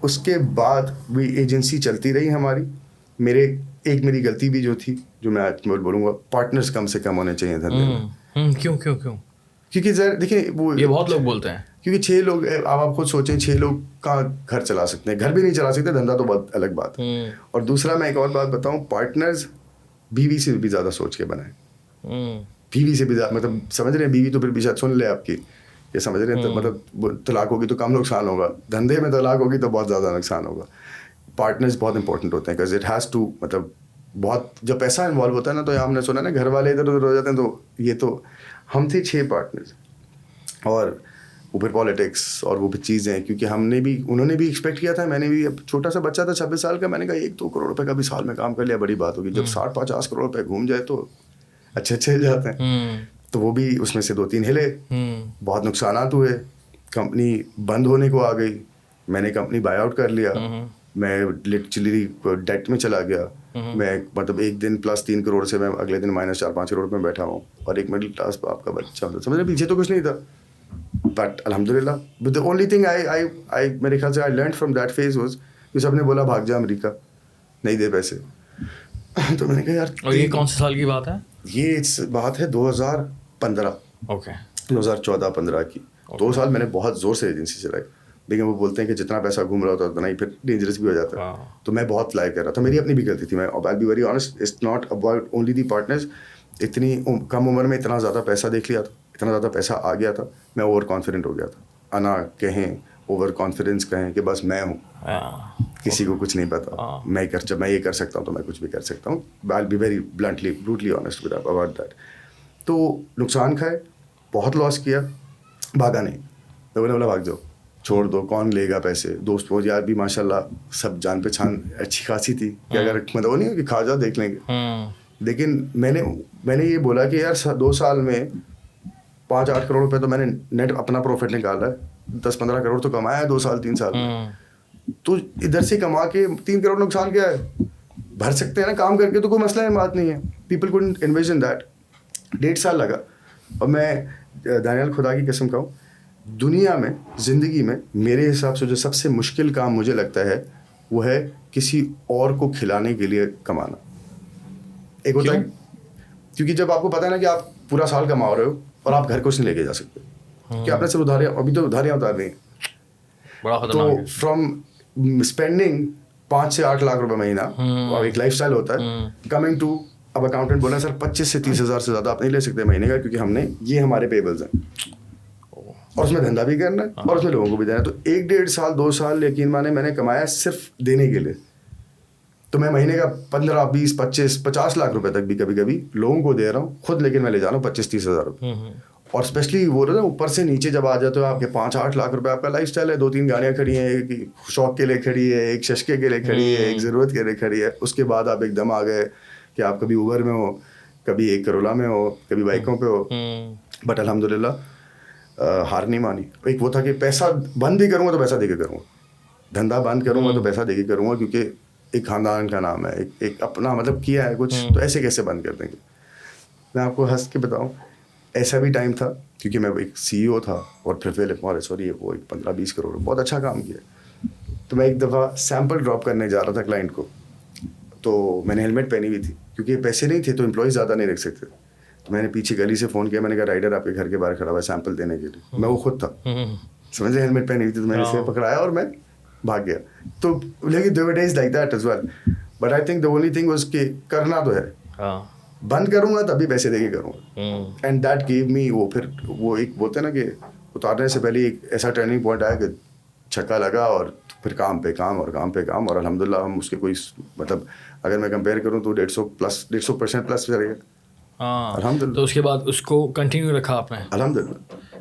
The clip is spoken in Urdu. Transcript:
اس کے بعد بھی ایجنسی چلتی رہی ہماری. میری غلطی بھی جو تھی, جو میں آج بولوں گا, پارٹنرز کم سے کم ہونے چاہیے دھندے میں. کیوں کیونکہ سر دیکھیں وہ یہ بہت لوگ بولتے ہیں, کیونکہ 6 لوگ, آپ خود سوچیں 6 لوگ کہاں گھر چلا سکتے ہیں, گھر بھی نہیں چلا سکتے, دھندا تو بہت الگ بات ہے. اور دوسرا میں ایک اور بات بتاؤں, پارٹنرز بیوی سے بھی زیادہ سوچ کے بنائیں. بیوی سے بھی زیادہ, مطلب سمجھ رہے ہیں, بیوی تو پھر بھی شاید سن لے آپ کی, یہ سمجھ رہے ہیں, مطلب طلاق ہوگی تو کم نقصان ہوگا, دھندے میں طلاق ہوگی تو بہت زیادہ نقصان ہوگا. پارٹنرز بہت امپورٹنٹ ہوتے ہیں, بیکاز اٹ ہیز ٹو, مطلب بہت جب پیسہ انوالو ہوتا ہے نا, تو ہم نے سنا نا گھر والے ادھر ادھر ہو جاتے ہیں, تو یہ تو ہم تھے 6 پارٹنرز, اور وہ پھر پالیٹکس اور وہ بھی چیزیں, کیونکہ انہوں نے بھی ایکسپیکٹ کیا تھا, میں نے بھی, اب چھوٹا سا بچہ تھا 26 سال کا, میں نے کہا 1-2 کروڑ روپے کا بھی سال میں کام کر لیا بڑی بات ہوگی. جب 60-50 کروڑ روپے گھوم جائے تو اچھے ہل جاتے ہیں. تو وہ بھی اس میں سے 2-3 ہلے, بہت نقصانات ہوئے, کمپنی بند ہونے کو آ گئی, میں نے کمپنی بائی آؤٹ کر لیا, میں لٹرلی ڈیٹ میں چلا گیا. میں مطلب ایک دن پلس 3 کروڑ سے میں اگلے دن مائنس 4-5 کروڑ میں بیٹھا ہوں, اور ایک مڈل کلاس آپ کا بچہ, سمجھ رہے, پیچھے تو کچھ نہیں تھا. بٹ الحمد للہ, but the only thing I میرے خیال سے I learn from that phase was کہ سب نے بولا بھاگ جا امریکہ, نہیں دے پیسے. تو میں نے کہا یار, اور یہ کون سے سال کی بات ہے؟ یہ بات ہے 2015, اوکے, 2014-15 کی. 2 سال میں نے بہت زور سے ایجنسی چلائی, لیکن وہ بولتے ہیں کہ جتنا پیسہ گھوم رہا ہوتا ہے اتنا ہی پھر ڈینجرس بھی ہو جاتا ہے. تو میں بہت فلائی کر رہا تھا, میری اپنی بھی غلطی تھی, میں I'll be very honest, it's not about only the partners. اتنی کم عمر میں اتنا زیادہ پیسہ دیکھ لیا تھا, اتنا زیادہ پیسہ آ گیا تھا, میں اوور کانفیڈنٹ ہو گیا تھا. انا کہیں, اوور کانفیڈنس کہیں کہ بس میں ہوں, کسی کو کچھ نہیں پتا, میں یہ کر سکتا ہوں تو میں کچھ بھی کر سکتا ہوں. I'll be very brutally honest with about that. تو نقصان کھائے, بہت لاس کیا, بھاگا نہیں. تو میں نے بولا بھاگ جاؤ, چھوڑ دو, کون لے گا پیسے. دوست وہ یار بھی ماشاء اللہ سب جان پہچان اچھی خاصی تھی, کہ اگر مطلب وہ نہیں کہ کھا جاؤ دیکھ لیں گے. لیکن میں نے یہ بولا کہ یار 2 سال میں 5-8 کروڑ روپے تو میں نے نیٹ اپنا پروفٹ نکالا ہے, 10-15 کروڑ تو کمایا ہے 2 سال 3 سال میں. تو ادھر سے کما کے 3 کروڑ نقصان کیا ہے, بھر سکتے ہیں نا کام کر کے, تو کوئی مسئلہ ہے, بات نہیں ہے. People couldn't envision that. 1.5 سال لگا. اور میں دانیال خدا کی قسم کہوں, دنیا میں, زندگی میں میرے حساب سے جو سب سے مشکل کام مجھے لگتا ہے وہ ہے کسی اور کو کھلانے کے لیے کمانا. ایک ہوتا ہے کیونکہ جب آپ کو پتا ہے نا کہ آپ پورا سال کما رہے ہو اور آپ گھر کچھ نہیں لے کے جا سکتے, کہ آپ نے صرف ادھاریاں, ابھی تو ادھاریاں اتار رہی ہیں, تو فرام اسپینڈنگ 5 سے 8 لاکھ روپے مہینہ, اور ایک لائف اسٹائل ہوتا ہے, کمنگ ٹو, اب اکاؤنٹنٹ بولا سر 25 سے 30 ہزار سے زیادہ آپ نہیں لے سکتے مہینے کا, کیونکہ ہم نے یہ ہمارے پیبلز ہیں, اور اس میں دھندا بھی کرنا ہے اور اس میں لوگوں کو بھی دینا ہے. تو 1-1.5 سال 2 سال یقین مانے میں نے کمایا صرف دینے کے لیے. تو میں مہینے کا 15, 20, 25, 50 لاکھ روپے تک بھی کبھی کبھی لوگوں کو دے رہا ہوں خود, لیکن میں لے جا رہا ہوں 25-30 ہزار روپے. اور اسپیشلی وہ رہا اوپر سے نیچے جب آ جاتے ہو آپ کے 5-8 لاکھ روپے آپ کا لائف اسٹائل ہے, 2-3 گاڑیاں کھڑی ہیں, ایک شوق کے لیے کھڑی ہے, ایک ششکے کے لیے کھڑی ہے, ایک ضرورت کے لیے کھڑی ہے. اس کے بعد آپ ایک دم آ گئے کہ آپ کبھی اوبر میں ہو, کبھی ایک کرولا میں ہو, کبھی بائکوں پہ ہو. بٹ الحمد للہ ہار نہیں مانی. ایک وہ تھا کہ پیسہ بند بھی کروں گا تو پیسہ دے کے کروں گا, دھندا بند کروں گا تو پیسہ دے کے کروں گا, کیونکہ ایک خاندان کا نام ہے, ایک اپنا مطلب کیا ہے کچھ, تو ایسے کیسے بند کر دیں گے. میں آپ کو ہنس کے بتاؤں, ایسا بھی ٹائم تھا کیونکہ میں ایک CEO تھا, اور پھر فلپ مورس, اور یہ وہ 15-20 کروڑ بہت اچھا کام کیا. تو میں ایک دفعہ سیمپل ڈراپ کرنے جا رہا تھا کلائنٹ کو, تو میں نے ہیلمٹ پہنی ہوئی تھی, کیونکہ پیسے نہیں تھے تو امپلائیز زیادہ نہیں رکھ سکتے. تو میں نے پیچھے گلی سے فون کیا, میں نے کہا رائڈر آپ کے گھر کے باہر کھڑا ہوا ہے سیمپل دینے کے لیے. میں وہ خود تھا, سمجھے, ہیلمٹ پہنی ہوئی تھی, تو میں نے اسے پکڑایا اور میں بھاگ گیا. تو لیکن there were days like that as well, but I think the only thing was کہ کرنا تو ہے, بند کروں گا تبھی پیسے دے کے کروں گا. اینڈ دیٹ گیو می, وہ پھر وہ ایک بولتے ہیں نا کہ اتارنے سے پہلے ایک ایسا ٹرننگ پوائنٹ آیا کہ چھکا لگا, اور پھر کام پہ کام اور کام پہ کام, اور الحمد للہ ہم اس کے کوئی مطلب اگر میں کمپیئر کروں تو 150% پلس چلے گا. الحمد للہ. تو اس کے بعد اس کو کنٹینیو رکھا آپ نے؟ الحمد للہ.